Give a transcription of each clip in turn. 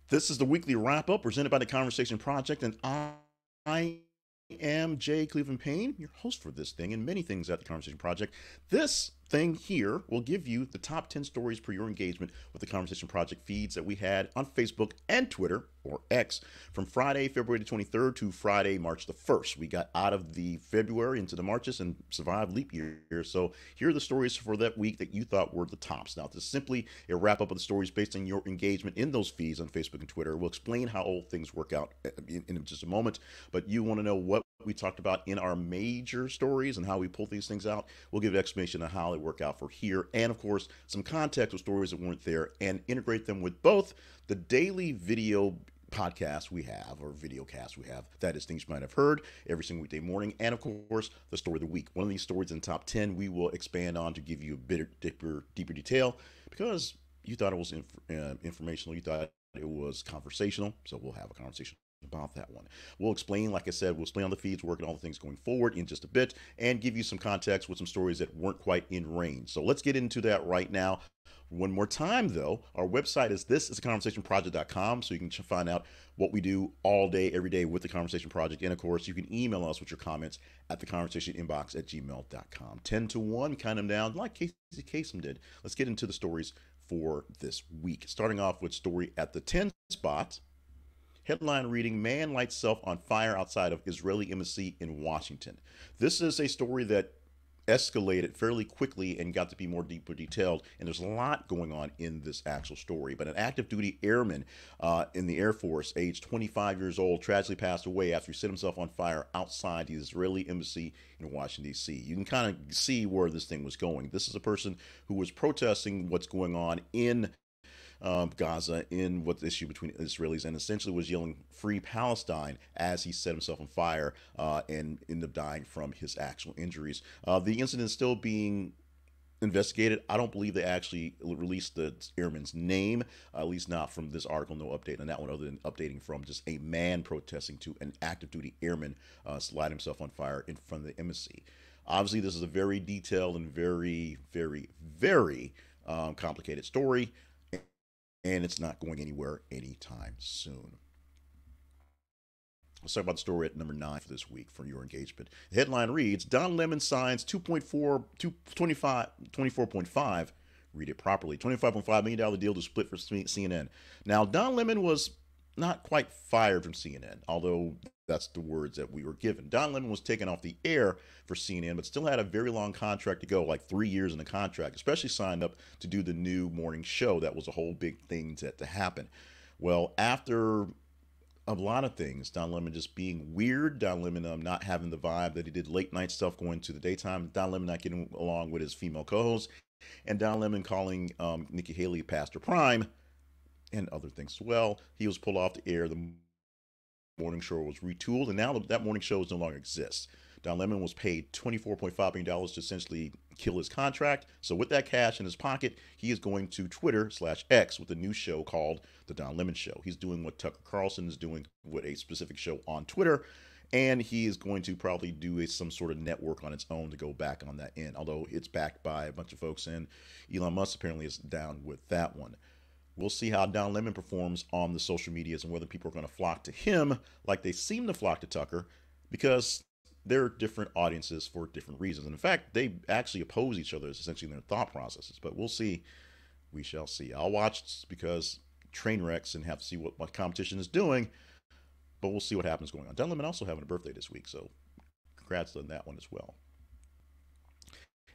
This is the weekly wrap up presented by the Conversation Project, and I am Jay Cleveland Payne, your host for this thing and many things at the Conversation Project. This thing here will give you the top 10 stories per your engagement with the Conversation Project feeds that we had on Facebook and Twitter, or X, from Friday, February the 23rd to Friday, March the 1st. We got out of the February into the Marches and survived leap year. So here are the stories for that week that you thought were the tops. Now, this is simply a wrap up of the stories based on your engagement in those feeds on Facebook and Twitter. We'll explain how all things work out in just a moment, but you want to know what we talked about in our major stories and how we pull these things out. We'll give an explanation of how they work out for here, and of course some context with stories that weren't there, and integrate them with both the daily video podcast we have, or video cast we have, that is things you might have heard every single weekday morning, and of course the story of the week. One of these stories in the top 10 we will expand on to give you a bit deeper detail, because you thought it was informational, you thought it was conversational, so we'll have a conversation about that one. We'll explain, like I said, we'll explain on the feeds, working all the things going forward in just a bit, and give you some context with some stories that weren't quite in range. So let's get into that right now. One more time, though, our website is conversationproject.com, so you can find out what we do all day, every day with the Conversation Project. And of course, you can email us with your comments at theconversationinbox@gmail.com. 10 to 1, count them down like Casey Kasem did. Let's get into the stories for this week. Starting off with story at the 10 spot. Headline reading, man lights self on fire outside of Israeli embassy in Washington. This is a story that escalated fairly quickly and got to be more deeper detailed, and there's a lot going on in this actual story. But an active duty airman in the Air Force, aged 25 years old, tragically passed away after he set himself on fire outside the Israeli embassy in Washington, D.C. You can kind of see where this thing was going. This is a person who was protesting what's going on in Gaza, in what the issue between Israelis, and essentially was yelling "Free Palestine" as he set himself on fire and ended up dying from his actual injuries. The incident is still being investigated. I don't believe they actually released the airman's name, at least not from this article. No update on that one, other than updating from just a man protesting to an active duty airman light himself on fire in front of the embassy. Obviously, this is a very detailed and very, very, very complicated story, and it's not going anywhere anytime soon. Let's talk about the story at number 9 for this week for your engagement. The headline reads, Don Lemon signs 24.5, read it properly, $25.5 million deal to split for CNN. Now, Don Lemon was not quite fired from CNN, although that's the words that we were given. Don Lemon was taken off the air for CNN, but still had a very long contract to go, like 3 years in the contract, especially signed up to do the new morning show. That was a whole big thing to happen. Well, after a lot of things, Don Lemon just being weird, Don Lemon not having the vibe that he did late night stuff going to the daytime, Don Lemon not getting along with his female co-host, and Don Lemon calling Nikki Haley Pastor Prime, and other things as well. He was pulled off the air. The morning show was retooled, and now that morning show no longer exists. Don Lemon was paid $24.5 million to essentially kill his contract. So with that cash in his pocket, he is going to Twitter/X with a new show called The Don Lemon Show. He's doing what Tucker Carlson is doing with a specific show on Twitter, and he is going to probably do some sort of network on its own to go back on that end, although it's backed by a bunch of folks, and Elon Musk apparently is down with that one. We'll see how Don Lemon performs on the social medias and whether people are going to flock to him like they seem to flock to Tucker, because they're different audiences for different reasons. And in fact, they actually oppose each other, essentially, in their thought processes. But we'll see. We shall see. I'll watch because train wrecks and have to see what my competition is doing. But we'll see what happens going on. Don Lemon also having a birthday this week, so congrats on that one as well.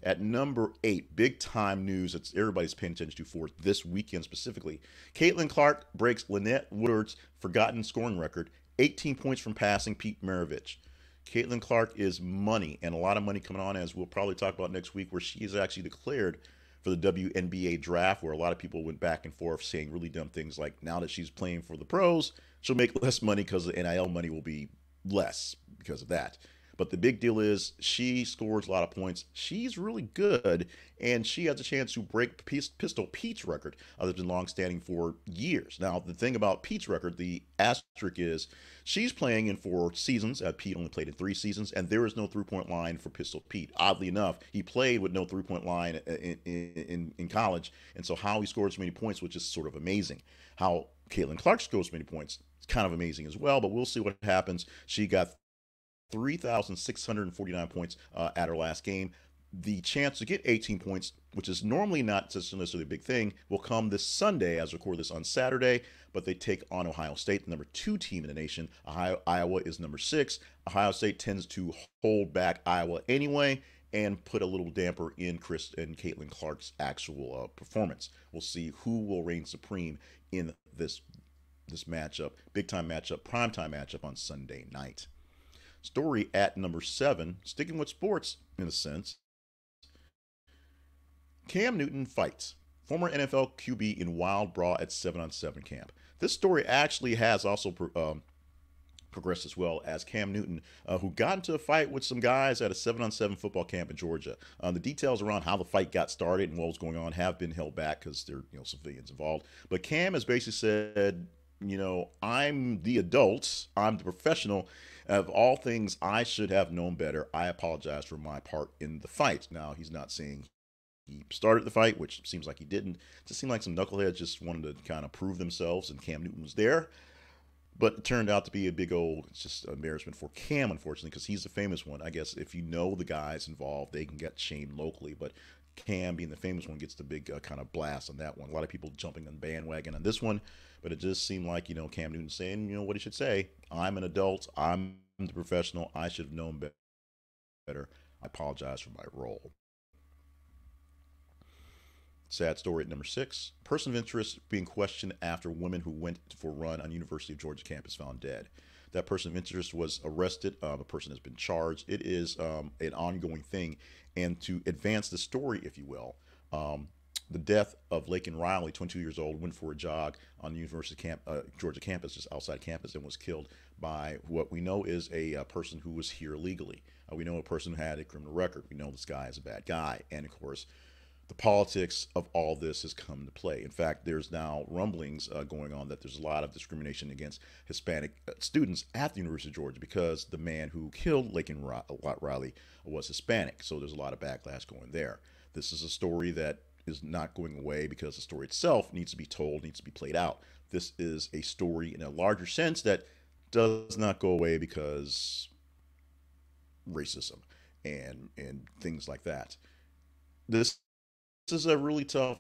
At number 8, big time news that everybody's paying attention to for this weekend specifically. Caitlin Clark breaks Lynette Woodard's forgotten scoring record, 18 points from passing Pete Maravich. Caitlin Clark is money, and a lot of money coming on, as we'll probably talk about next week, where she is actually declared for the WNBA draft, where a lot of people went back and forth saying really dumb things like, now that she's playing for the pros, she'll make less money because the NIL money will be less because of that. But the big deal is she scores a lot of points. She's really good, and she has a chance to break Pistol Pete's record that's been long-standing for years. Now, the thing about Pete's record, the asterisk is she's playing in 4 seasons. Pete only played in 3 seasons, and there is no three-point line for Pistol Pete. Oddly enough, he played with no three-point line in college, and so how he scored so many points was just sort of amazing. How Caitlin Clark scores many points. It's kind of amazing as well, but we'll see what happens. She got 3,649 points at her last game. The chance to get 18 points, which is normally not necessarily a big thing, will come this Sunday as we record this on Saturday, but they take on Ohio State, the number 2 team in the nation. Iowa is number 6. Ohio State tends to hold back Iowa anyway and put a little damper in Chris and Caitlin Clark's actual performance. We'll see who will reign supreme in this matchup, big time matchup, prime time matchup on Sunday night. Story at number 7, sticking with sports in a sense. Cam Newton fights former NFL QB in wild brawl at 7-on-7 camp. This story actually has also progressed as well, as Cam Newton, who got into a fight with some guys at a 7-on-7 football camp in Georgia. The details around how the fight got started and what was going on have been held back because there are civilians involved. But Cam has basically said, I'm the adult, I'm the professional. Of all things, I should have known better. I apologize for my part in the fight. Now, he's not saying he started the fight, which seems like he didn't. It just seemed like some knuckleheads just wanted to kind of prove themselves, and Cam Newton was there. But it turned out to be a big old, it's just embarrassment for Cam, unfortunately, because he's the famous one. I guess if you know the guys involved, they can get shamed locally. But Cam, being the famous one, gets the big kind of blast on that one. A lot of people jumping on the bandwagon on this one. But it just seemed like, Cam Newton saying, what he should say. I'm an adult. I'm the professional. I should have known better. I apologize for my role. Sad story at number 6. Person of interest being questioned after women who went for a run on University of Georgia campus found dead. That person of interest was arrested. A person has been charged. It is an ongoing thing. And to advance the story, if you will, the death of Laken Riley, 22 years old, went for a jog on the Georgia campus, just outside campus, and was killed by what we know is a person who was here illegally. We know a person who had a criminal record. We know this guy is a bad guy. And, of course, the politics of all this has come to play. In fact, there's now rumblings going on that there's a lot of discrimination against Hispanic students at the University of Georgia because the man who killed Laken Riley was Hispanic. So there's a lot of backlash going there. This is a story that is not going away because the story itself needs to be told, needs to be played out. This is a story in a larger sense that does not go away because racism and things like that. This is a really tough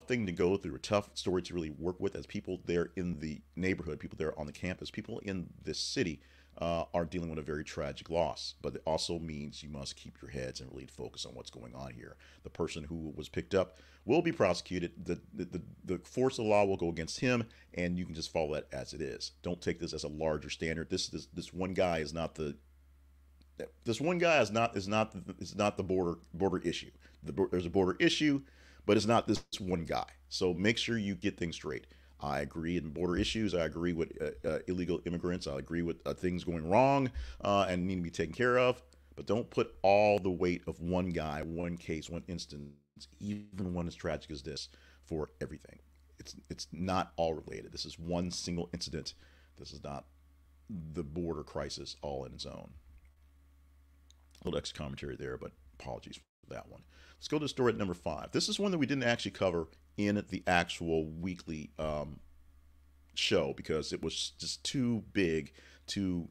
thing to go through, a tough story to really work with, as people there in the neighborhood, people there on the campus, people in this city are dealing with a very tragic loss. But it also means you must keep your heads and really focus on what's going on here. The person who was picked up will be prosecuted. The force of the law will go against him, and you can just follow that as it is. Don't take this as a larger standard. This one guy is not the border issue. There's a border issue, but it's not this one guy. So make sure you get things straight. I agree in border issues. I agree with illegal immigrants. I agree with things going wrong and need to be taken care of. But don't put all the weight of one guy, one case, one instance, even one as tragic as this, for everything. It's not all related. This is one single incident. This is not the border crisis all in its own. A little extra commentary there, but apologies for that one. Let's go to the story at number 5. This is one that we didn't actually cover in the actual weekly show because it was just too big, too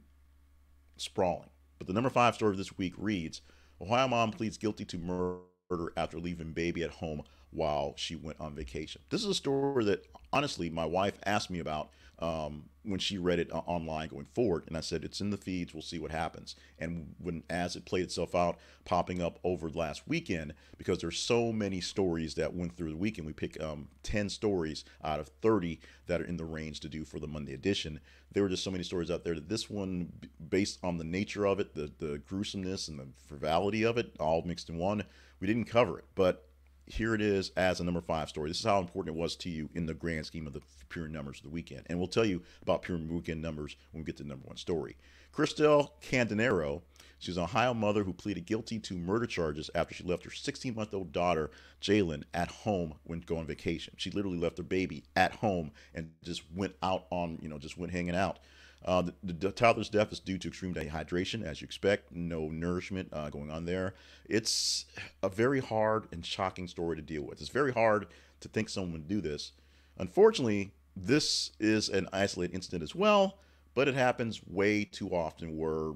sprawling. But the number 5 story of this week reads, Ohio mom pleads guilty to murder after leaving baby at home while she went on vacation. This is a story that, honestly, my wife asked me about when she read it online going forward, and I said it's in the feeds, we'll see what happens. And as it played itself out, popping up over last weekend, because there's so many stories that went through the weekend, we pick 10 stories out of 30 that are in the range to do for the Monday edition. There were just so many stories out there that this one, based on the nature of it, the gruesomeness and the frivolity of it, all mixed in one, we didn't cover it. But here it is as a number 5 story. This is how important it was to you in the grand scheme of the pure numbers of the weekend. And we'll tell you about pure weekend numbers when we get to the number 1 story. Christelle Candanero, she's an Ohio mother who pleaded guilty to murder charges after she left her 16-month-old daughter, Jalen, at home when going on vacation. She literally left her baby at home and just went out on, just went hanging out. The toddler's death is due to extreme dehydration, as you expect. No nourishment going on there. It's a very hard and shocking story to deal with. It's very hard to think someone would do this. Unfortunately, This is an isolated incident as well, but it happens way too often where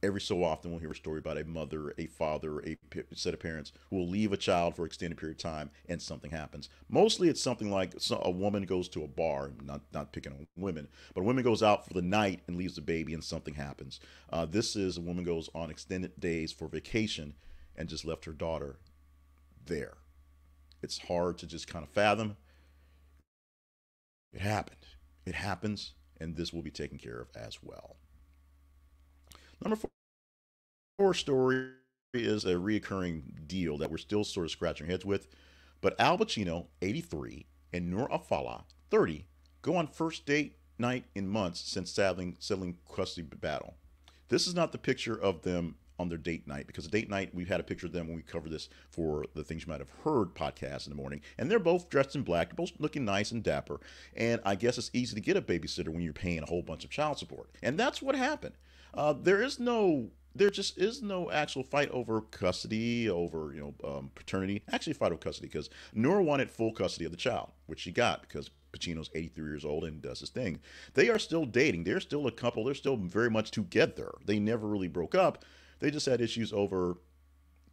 every so often we'll hear a story about a mother, a father, a set of parents who will leave a child for an extended period of time and something happens. Mostly it's something like a woman goes to a bar, not picking on women, but a woman goes out for the night and leaves the baby and something happens. This is a woman goes on extended days for vacation and just left her daughter there. It's hard to just kind of fathom. It happened. It happens, and this will be taken care of as well. Number four story is a reoccurring deal that we're still sort of scratching our heads with. But Al Pacino, 83, and Noor Afala, 30, go on first date night in months since settling custody battle. This is not the picture of them on their date night, because the date night, we had a picture of them when we covered this for the Things You Might Have Heard podcast in the morning, and they're both dressed in black, they're both looking nice and dapper, and I guess it's easy to get a babysitter when you're paying a whole bunch of child support, and that's what happened. There just is no actual fight over custody, over paternity. Actually, fight over custody because Noor wanted full custody of the child, which she got because Pacino's 83 years old and does his thing. They are still dating. They're still a couple. They're still very much together. They never really broke up. They just had issues over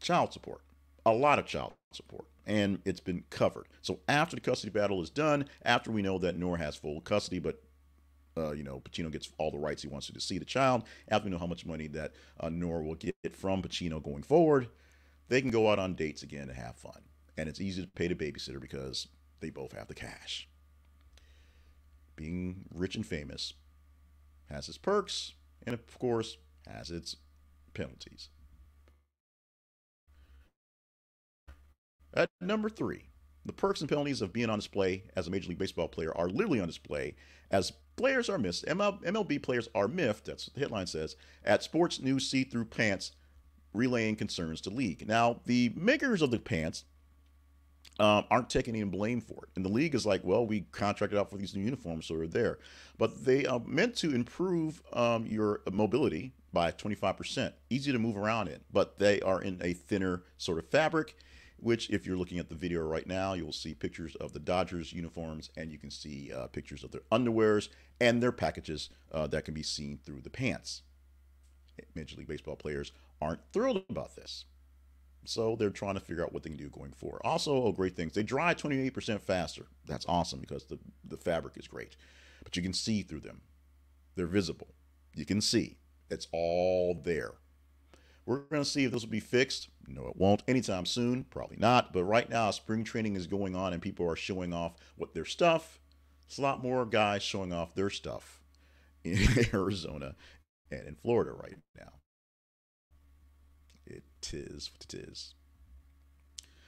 child support, a lot of child support, and it's been covered. So after the custody battle is done, after we know that Noor has full custody, but Pacino gets all the rights he wants to see the child. After we know how much money that Noor will get from Pacino going forward, they can go out on dates again and have fun. And it's easy to pay the babysitter because they both have the cash. Being rich and famous has its perks, and of course, has its penalties. At number three, the perks and penalties of being on display as a Major League Baseball player are literally on display as players are missed. MLB players are miffed, that's what the headline says, at sports news see-through pants relaying concerns to league. Now, the makers of the pants aren't taking any blame for it. And the league is like, well, we contracted out for these new uniforms, so they're there. But they are meant to improve your mobility by 25%. Easy to move around in, but they are in a thinner sort of fabric, which if you're looking at the video right now, you'll see pictures of the Dodgers uniforms, and you can see pictures of their underwears and their packages that can be seen through the pants. Major League Baseball players aren't thrilled about this. So they're trying to figure out what they can do going forward. Also, great things. They dry 28% faster. That's awesome because the fabric is great. But you can see through them. They're visible. You can see. It's all there. We're going to see if this will be fixed. No, it won't anytime soon. Probably not. But right now, spring training is going on and people are showing off what their stuff. It's a lot more guys showing off their stuff in Arizona and in Florida right now. It is what it is.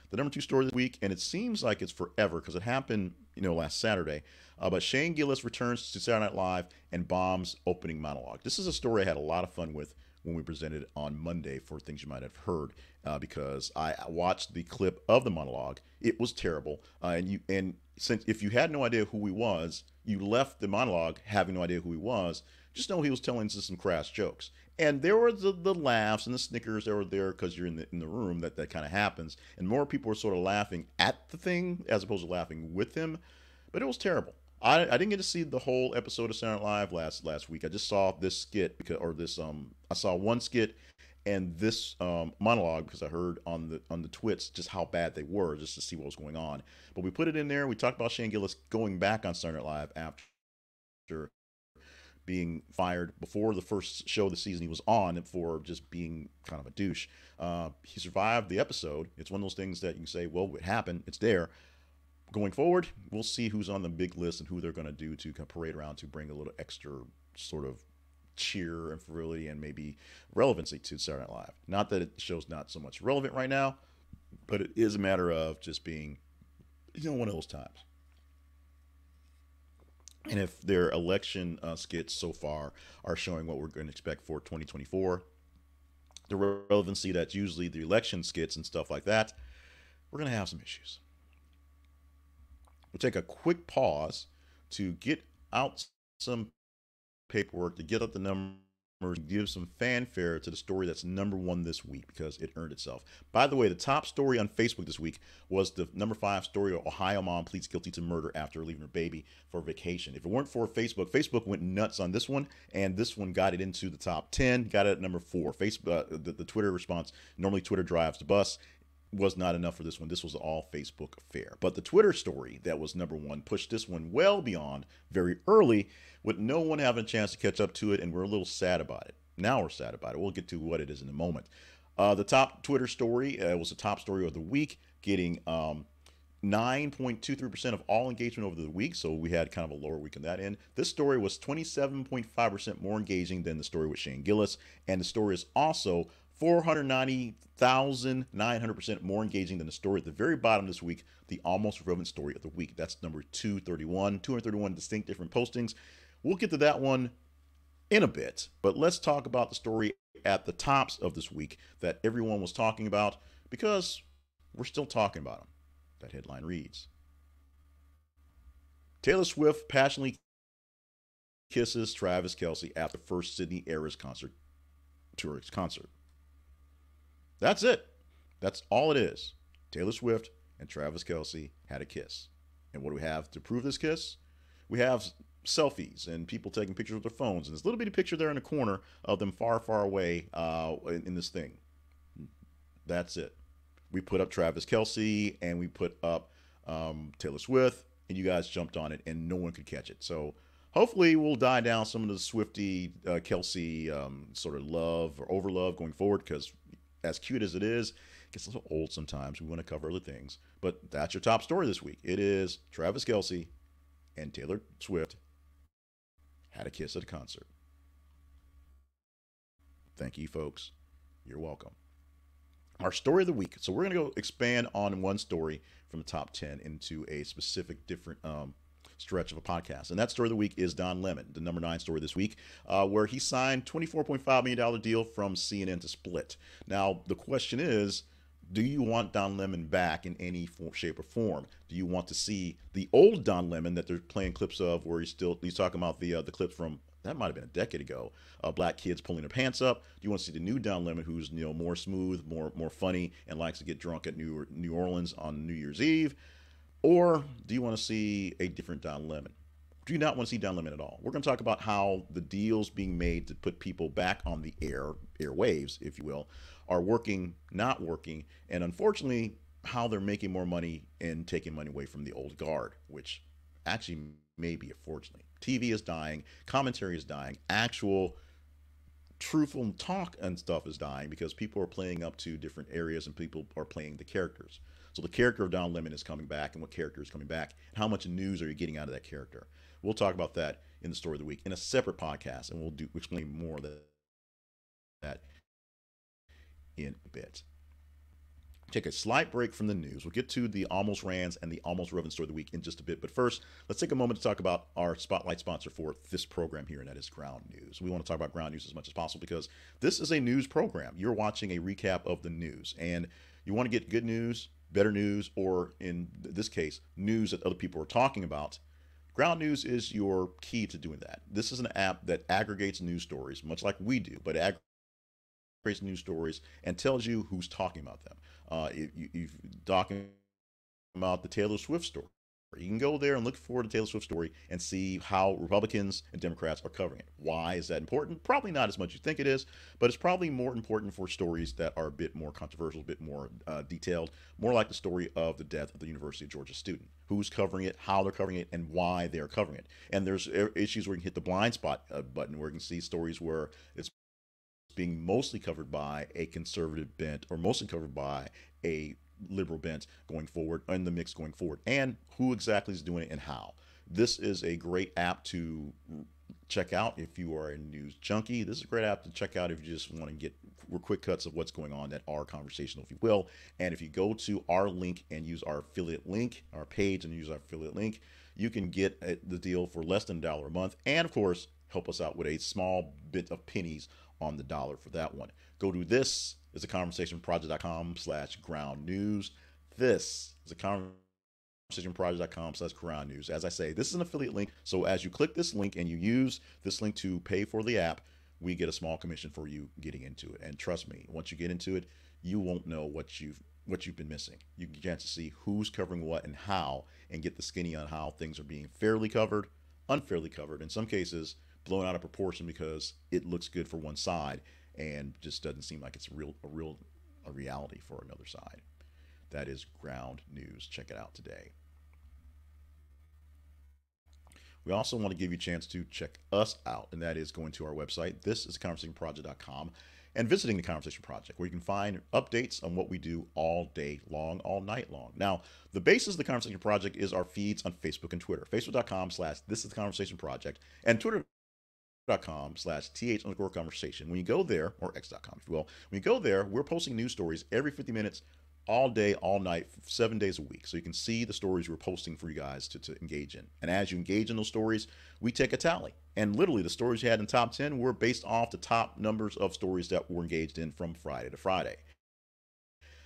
The number two story this week, and it seems like it's forever because it happened, last Saturday. But Shane Gillis returns to Saturday Night Live and bombs opening monologue. This is a story I had a lot of fun with when we presented on Monday for Things You Might Have Heard, because I watched the clip of the monologue. It was terrible, and since if you had no idea who he was, you left the monologue having no idea who he was. Just know he was telling some crass jokes. And there were the laughs and the snickers that were there because you're in the room that kind of happens. And more people were sort of laughing at the thing as opposed to laughing with him. But it was terrible. I didn't get to see the whole episode of Saturday Night Live last week. I just saw this skit I saw one skit and this monologue because I heard on the twits just how bad they were, just to see what was going on. But we put it in there. We talked about Shane Gillis going back on Saturday Night Live after being fired before the first show of the season he was on for just being kind of a douche. He survived the episode. It's one of those things that you can say, well, it happened. It's there. Going forward, we'll see who's on the big list and who they're going to do to kind of parade around to bring a little extra sort of cheer and virility and maybe relevancy to Saturday Night Live. Not that the show's not so much relevant right now, but it is a matter of just being, one of those times. And if their election skits so far are showing what we're going to expect for 2024, the relevancy that's usually the election skits and stuff like that, we're going to have some issues. We'll take a quick pause to get out some paperwork, to get out the numbers give some fanfare to the story that's #1 this week because it earned itself. By the way, the top story on Facebook this week was the #5 story: Ohio mom pleads guilty to murder after leaving her baby for vacation. If it weren't for Facebook, Facebook went nuts on this one, and this one got it into the top 10, got it at #4. Facebook, the Twitter response, normally Twitter drives the bus, was not enough for this one. This was an all Facebook affair. But the Twitter story that was #1 pushed this one well beyond very early, with no one having a chance to catch up to it, and we're a little sad about it. Now we're sad about it. We'll get to what it is in a moment. The top Twitter story was the top story of the week, getting 9.23% of all engagement over the week. So we had kind of a lower week in that end. This story was 27.5% more engaging than the story with Shane Gillis. And the story is also 490,900% more engaging than the story at the very bottom this week, the almost relevant story of the week. That's number 231 distinct different postings. We'll get to that one in a bit, but let's talk about the story at the tops of this week that everyone was talking about because we're still talking about them. That headline reads: Taylor Swift passionately kisses Travis Kelce after first Sydney Eras concert. That's it. That's all it is. Taylor Swift and Travis Kelce had a kiss. And what do we have to prove this kiss? We have selfies and people taking pictures with their phones. And there's a little bitty picture there in the corner of them far, far away in this thing. That's it. We put up Travis Kelce and we put up Taylor Swift, and you guys jumped on it and no one could catch it. So hopefully we'll die down some of the Swifty Kelce sort of love or overlove going forward, because as cute as it is, it gets a little old sometimes. We want to cover other things. But that's your top story this week. It is Travis Kelce and Taylor Swift had a kiss at a concert. Thank you, folks. You're welcome. Our story of the week. So we're going to go expand on one story from the top 10 into a specific different stretch of a podcast. And that story of the week is Don Lemon, the #9 story this week, where he signed $24.5 million deal from CNN to split. Now, the question is, do you want Don Lemon back in any shape or form? Do you want to see the old Don Lemon that they're playing clips of, where he's talking about the clips from, that might have been a decade ago, black kids pulling their pants up? Do you want to see the new Don Lemon, who's more smooth, more funny, and likes to get drunk at New Orleans on New Year's Eve? Or do you want to see a different Don Lemon? Do you not want to see Don Lemon at all? We're going to talk about how the deals being made to put people back on the airwaves, if you will, are working, not working, and unfortunately, how they're making more money and taking money away from the old guard, which actually may be unfortunately. TV is dying, commentary is dying, actual truthful talk and stuff is dying because people are playing up to different areas and people are playing the characters. So the character of Don Lemon is coming back, and what character is coming back, and how much news are you getting out of that character? We'll talk about that in the story of the week in a separate podcast, and we'll explain more of that in a bit. Take a slight break from the news. We'll get to the almost rans and the almost relevant story of the week in just a bit. But first, let's take a moment to talk about our spotlight sponsor for this program here, and that is Ground News. We want to talk about Ground News as much as possible because this is a news program. You're watching a recap of the news, and you want to get good news, better news, or in this case, news that other people are talking about. Ground News is your key to doing that. This is an app that aggregates news stories, much like we do, but aggregates news stories and tells you who's talking about them. If you're talking about the Taylor Swift story, you can go there and look for the Taylor Swift story and see how Republicans and Democrats are covering it. Why is that important? Probably not as much as you think it is, but it's probably more important for stories that are a bit more controversial, a bit more detailed, more like the story of the death of the University of Georgia student. Who's covering it, how they're covering it, and why they're covering it. And there's issues where you can hit the blind spot button, where you can see stories where it's being mostly covered by a conservative bent or mostly covered by a liberal bent going forward, and the mix going forward, and who exactly is doing it and how. This is a great app to check out if you are a news junkie. This is a great app to check out if you just want to get quick cuts of what's going on that are conversational, if you will. And if you go to our link and use our affiliate link, our page, and use our affiliate link, you can get the deal for less than $1 a month, and of course help us out with a small bit of pennies on the dollar for that one. Go to this is a conversationproject.com/ground news. This is a conversationproject.com/ground news. As I say, this is an affiliate link. So as you click this link and you use this link to pay for the app, we get a small commission for you getting into it. And trust me, once you get into it, you won't know what you've been missing. You get a chance to see who's covering what and how, and get the skinny on how things are being fairly covered, unfairly covered, in some cases blown out of proportion because it looks good for one side and just doesn't seem like it's a reality for another side. That is ground news. Check it out today. We also want to give you a chance to check us out, and that is going to our website. This is conversationproject.com, and visiting the Conversation Project, where you can find updates on what we do all day long, all night long. Now, the basis of the Conversation Project is our feeds on Facebook and Twitter. Facebook.com/This is the Conversation Project, and Twitter.com/th_conversation. When you go there, or x.com if you will, when you go there, we're posting news stories every 50 minutes, all day, all night, 7 days a week. So you can see the stories we're posting for you guys to engage in. And as you engage in those stories, we take a tally. And literally, the stories you had in the top 10 were based off the top numbers of stories that were engaged in from Friday to Friday.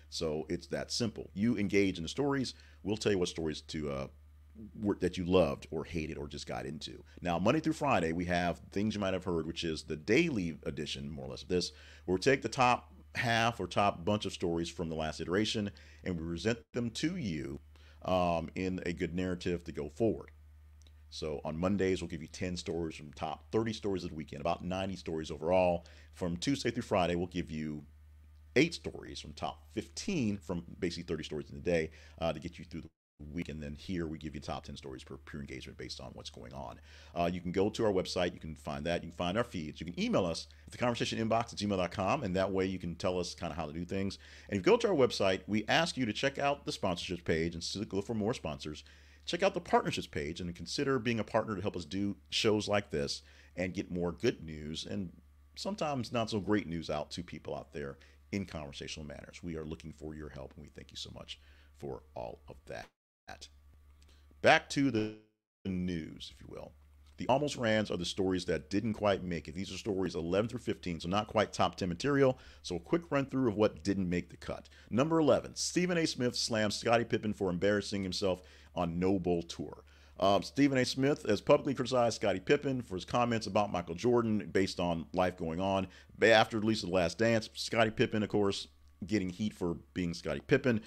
So it's that simple. You engage in the stories, we'll tell you what stories that you loved or hated or just got into. Now, Monday through Friday, we have things you might have heard, which is the daily edition, more or less, of this, where we take the top half or top bunch of stories from the last iteration and we present them to you in a good narrative to go forward. So on Mondays, we'll give you 10 stories from top 30 stories of the weekend, about 90 stories overall. From Tuesday through Friday, we'll give you 8 stories from top 15 from basically 30 stories in the day to get you through the week. And then here we give you top 10 stories per pure engagement based on what's going on. You can go to our website. You can find that. You can find our feeds. You can email us at the conversation inbox at gmail.com, and that way you can tell us kind of how to do things. And if you go to our website, we ask you to check out the sponsorships page and look for more sponsors. Check out the partnerships page and consider being a partner to help us do shows like this and get more good news and sometimes not so great news out to people out there in conversational manners. We are looking for your help, and we thank you so much for all of that. Back to the news, if you will. The almost rans are the stories that didn't quite make it. These are stories 11 through 15, so not quite top 10 material. So a quick run through of what didn't make the cut. Number 11, Stephen A. Smith slams Scottie Pippen for embarrassing himself on No Bull Tour. Stephen A. Smith has publicly criticized Scottie Pippen for his comments about Michael Jordan based on life going on. After the release of The Last Dance, Scottie Pippen, of course, getting heat for being Scottie Pippen,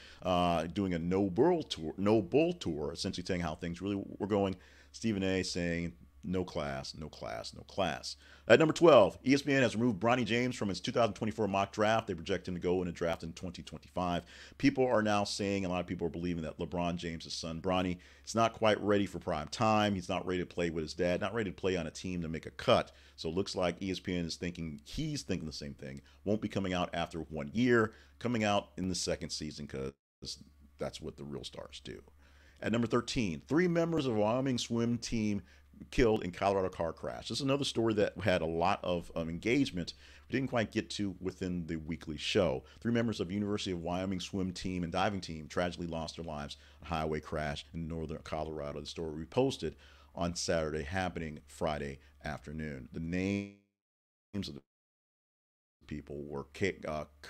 doing a no bull tour, essentially telling how things really were going. Stephen A. saying, no class, no class, no class. At number 12, ESPN has removed Bronny James from its 2024 mock draft. They project him to go in a draft in 2025. People are now saying, a lot of people are believing that LeBron James' son, Bronny, is not quite ready for prime time. He's not ready to play with his dad, not ready to play on a team to make a cut. So it looks like ESPN is thinking, he's thinking the same thing. Won't be coming out after 1 year, coming out in the second season because that's what the real stars do. At number 13, 3 members of a Wyoming swim team killed in Colorado car crash. This is another story that had a lot of engagement we didn't quite get to within the weekly show. 3 members of University of Wyoming swim team and diving team tragically lost their lives in a highway crash in northern Colorado. The story we posted on Saturday, happening Friday afternoon. The names of the people were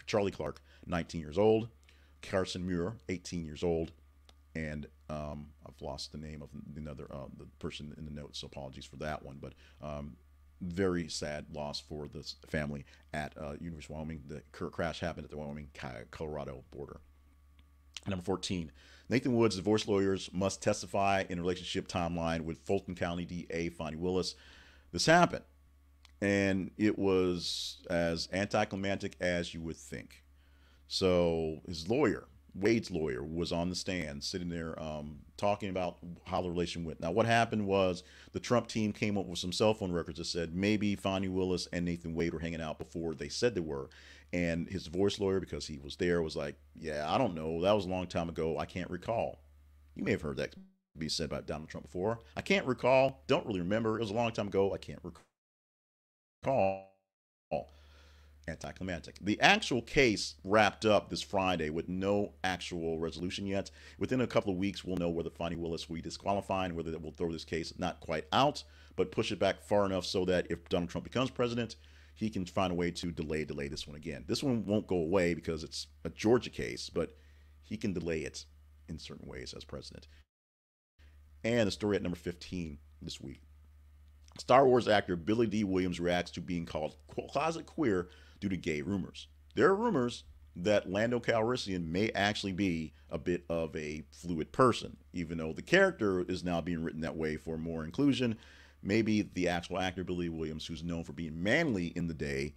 Charlie Clark, 19 years old, Carson Muir, 18 years old, and I've lost the name of another the person in the notes, so apologies for that one. But very sad loss for the family at University of Wyoming. The crash happened at the Wyoming-Colorado border. Number 14, Nathan Wood's divorce lawyers must testify in a relationship timeline with Fulton County DA Fonnie Willis. This happened, and it was as anticlimactic as you would think. So his lawyer, Wade's lawyer, was on the stand sitting there talking about how the relation went. Now, what happened was the Trump team came up with some cell phone records that said maybe Fonnie Willis and Nathan Wade were hanging out before they said they were. And his divorce lawyer, because he was there, was like, yeah, I don't know. That was a long time ago. I can't recall. You may have heard that be said by Donald Trump before. I can't recall. Don't really remember. It was a long time ago. I can't recall. Anticlimactic. The actual case wrapped up this Friday with no actual resolution yet. Within a couple of weeks, we'll know whether Fonnie Willis will be disqualified and whether that will throw this case not quite out, but push it back far enough so that if Donald Trump becomes president, he can find a way to delay this one again. This one won't go away because it's a Georgia case, but he can delay it in certain ways as president. And the story at number 15 this week. Star Wars actor Billy D. Williams reacts to being called closet queer due to gay rumors. There are rumors that Lando Calrissian may actually be a bit of a fluid person, even though the character is now being written that way for more inclusion. Maybe the actual actor Billy Williams, who's known for being manly in the day,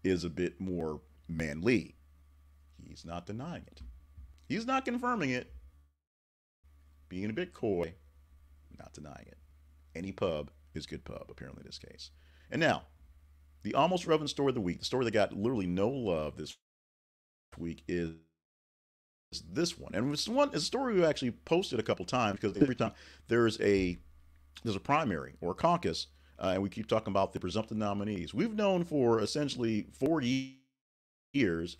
is a bit more manly. He's not denying it. He's not confirming it. Being a bit coy, not denying it. Any pub is good pub, apparently, in this case. And now, the almost relevant story of the week, the story that got literally no love this week, is this one. And it's a story we actually posted a couple times because every time there's a primary or a caucus, and we keep talking about the presumptive nominees. We've known for essentially 4 years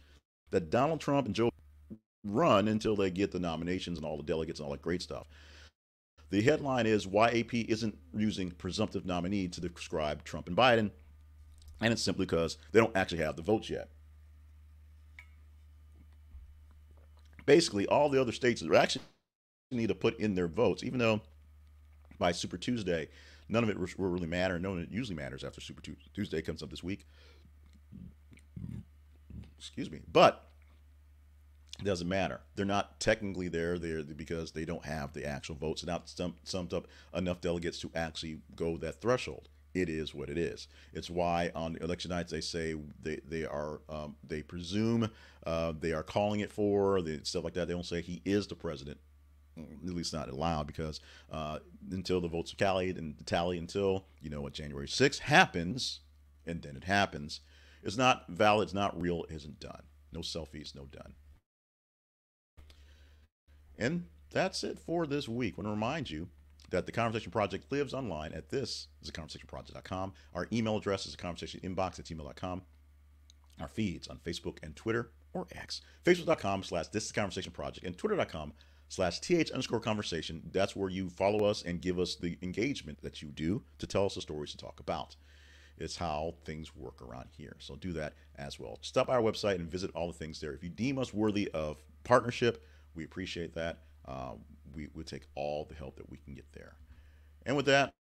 that Donald Trump and Joe run until they get the nominations and all the delegates and all that great stuff. The headline is why AP isn't using presumptive nominee to describe Trump and Biden, and it's simply because they don't actually have the votes yet. Basically, all the other states actually need to put in their votes, even though by Super Tuesday, none of it will really matter. None of it usually matters after Super Tuesday comes up this week. Excuse me. But it doesn't matter. They're not technically there because they don't have the actual votes. Not summed up enough delegates to actually go that threshold. It is what it is. It's why on election nights they say they presume they are calling it for stuff like that. They don't say he is the president. At least not allowed, because until the votes are tallied and tally until what January 6th happens, and then it happens. It's not valid. It's not real. It isn't done. No selfies. No done. And that's it for this week. I want to remind you that the Conversation Project lives online at this is theconversationproject.com. Our email address is theconversationinbox@gmail.com. Our feeds on Facebook and Twitter or X. Facebook.com/thisistheconversationproject and Twitter.com/th_conversation. That's where you follow us and give us the engagement that you do to tell us the stories to talk about. It's how things work around here. So do that as well. Stop by our website and visit all the things there. If you deem us worthy of partnership, we appreciate that. We take all the help that we can get there. And with that,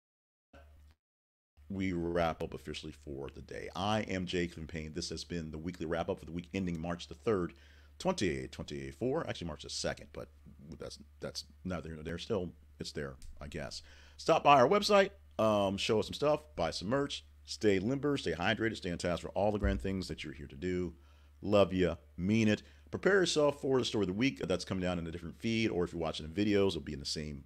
we wrap up officially for the day. I am Jay Cleveland Payne. This has been the weekly wrap up for the week ending March the 3rd, 2024. Actually, March the 2nd, but that's neither here nor there. Still, it's there, I guess. Stop by our website, show us some stuff, buy some merch, stay limber, stay hydrated, stay on task for all the grand things that you're here to do. Love you, mean it. Prepare yourself for the story of the week that's coming down in a different feed, or if you're watching the videos, it'll be in the same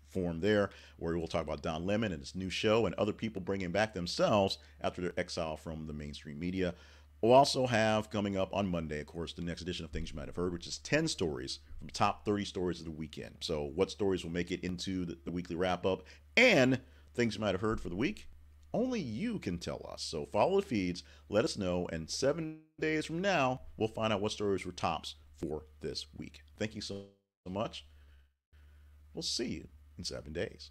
form there, where we'll talk about Don Lemon and his new show and other people bringing back themselves after their exile from the mainstream media. We'll also have coming up on Monday, of course, the next edition of Things You Might Have Heard, which is 10 stories from the top 30 stories of the weekend. So what stories will make it into the weekly wrap up and Things You Might Have Heard for the week? Only you can tell us. So follow the feeds, let us know, and 7 days from now, we'll find out what stories were tops for this week. Thank you so much. We'll see you in 7 days.